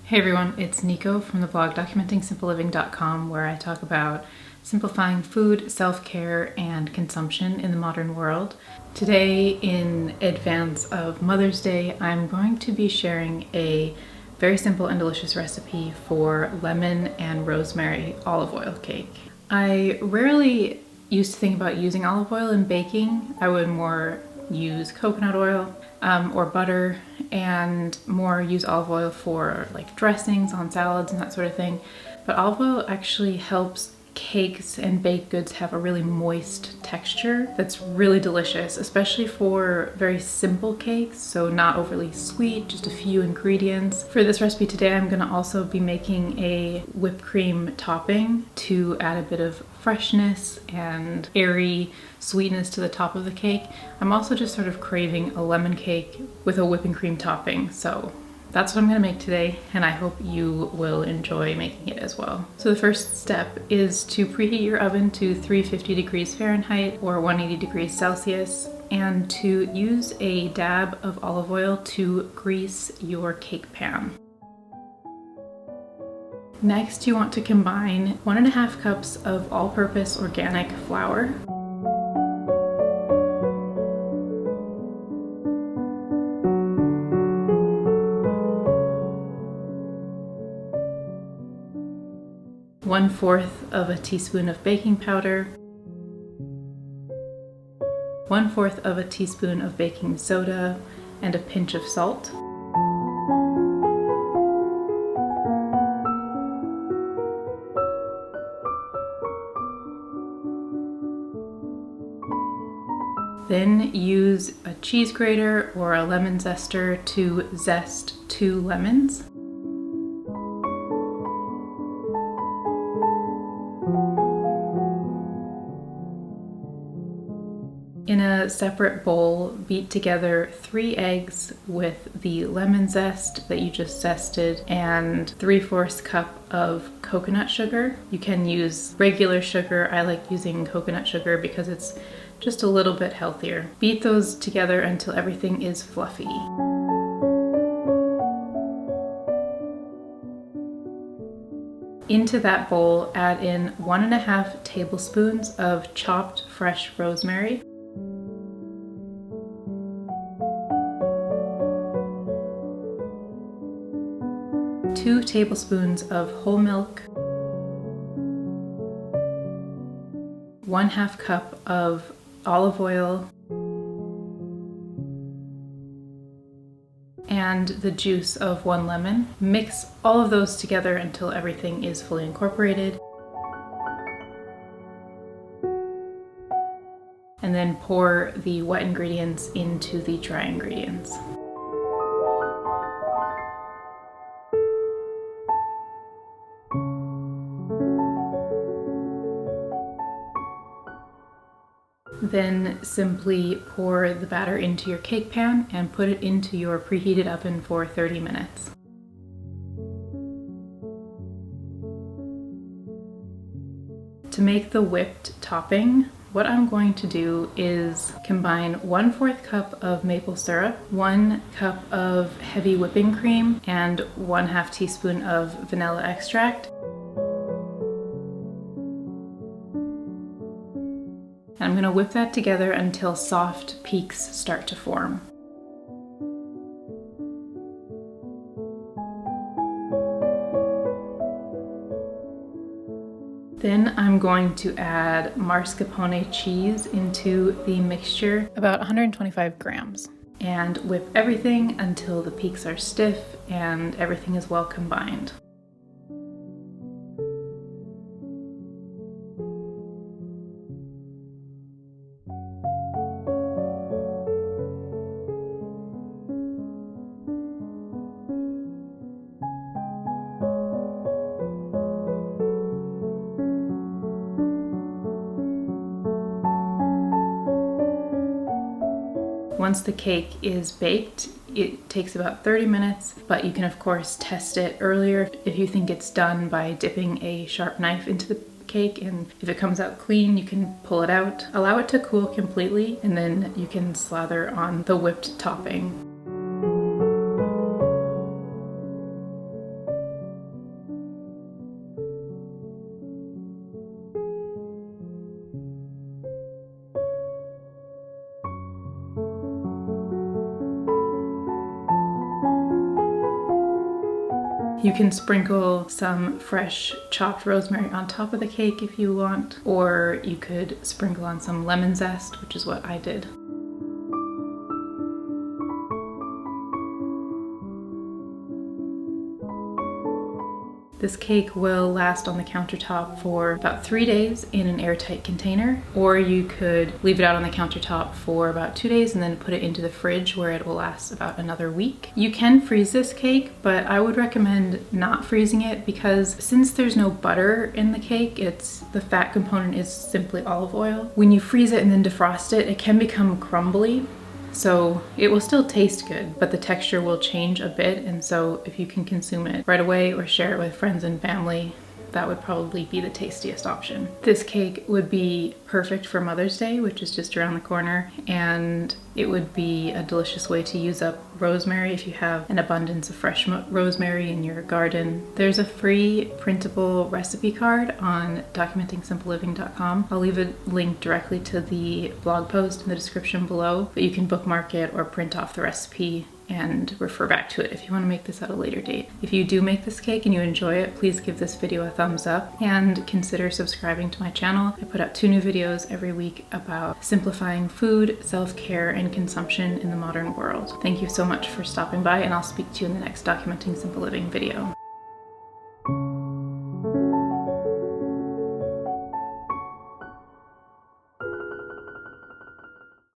Hey everyone, it's Nico from the blog documentingsimpleliving.com, where I talk about simplifying food, self-care, and consumption in the modern world. Today, in advance of Mother's Day, I'm going to be sharing a very simple and delicious recipe for lemon and rosemary olive oil cake. I rarely used to think about using olive oil in baking. I would more use coconut oil or butter, and more use olive oil for like dressings on salads and that sort of thing. But olive oil actually helps cakes and baked goods have a really moist texture that's really delicious, especially for very simple cakes, so not overly sweet, just a few ingredients. For this recipe today, I'm gonna also be making a whipped cream topping to add a bit of freshness and airy sweetness to the top of the cake. I'm also just sort of craving a lemon cake with a whipping cream topping, so that's what I'm gonna make today, and I hope you will enjoy making it as well. So the first step is to preheat your oven to 350 degrees Fahrenheit or 180 degrees Celsius, and to use a dab of olive oil to grease your cake pan. Next, you want to combine 1.5 cups of all-purpose organic flour, 1/4 of a teaspoon of baking powder, 1/4 of a teaspoon of baking soda, and a pinch of salt. Then use a cheese grater or a lemon zester to zest 2 lemons. In a separate bowl, beat together 3 eggs with the lemon zest that you just zested and 3/4 cup of coconut sugar. You can use regular sugar. I like using coconut sugar because it's just a little bit healthier. Beat those together until everything is fluffy. Into that bowl, add in 1.5 tablespoons of chopped fresh rosemary, 2 tablespoons of whole milk, 1/2 cup of olive oil, and the juice of 1 lemon. Mix all of those together until everything is fully incorporated. And then pour the wet ingredients into the dry ingredients. Then simply pour the batter into your cake pan and put it into your preheated oven for 30 minutes. To make the whipped topping, what I'm going to do is combine 1/4 cup of maple syrup, 1 cup of heavy whipping cream, and 1/2 teaspoon of vanilla extract. I'm going to whip that together until soft peaks start to form. Then I'm going to add mascarpone cheese into the mixture, about 125 grams, and whip everything until the peaks are stiff and everything is well combined. Once the cake is baked, it takes about 30 minutes, but you can of course test it earlier if you think it's done by dipping a sharp knife into the cake, and if it comes out clean, you can pull it out. Allow it to cool completely, and then you can slather on the whipped topping. You can sprinkle some fresh chopped rosemary on top of the cake if you want, or you could sprinkle on some lemon zest, which is what I did. This cake will last on the countertop for about 3 days in an airtight container, or you could leave it out on the countertop for about 2 days and then put it into the fridge where it will last about another week. You can freeze this cake, but I would recommend not freezing it because since there's no butter in the cake, the fat component is simply olive oil. When you freeze it and then defrost it, it can become crumbly. So it will still taste good, but the texture will change a bit, and so if you can consume it right away or share it with friends and family, that would probably be the tastiest option. This cake would be perfect for Mother's Day, which is just around the corner, and it would be a delicious way to use up rosemary if you have an abundance of fresh rosemary in your garden. There's a free printable recipe card on documentingsimpleliving.com. I'll leave a link directly to the blog post in the description below, but you can bookmark it or print off the recipe and refer back to it if you want to make this at a later date. If you do make this cake and you enjoy it, please give this video a thumbs up and consider subscribing to my channel. I put out 2 new videos every week about simplifying food, self-care, and consumption in the modern world. Thank you so much for stopping by, and I'll speak to you in the next Documenting Simple Living video.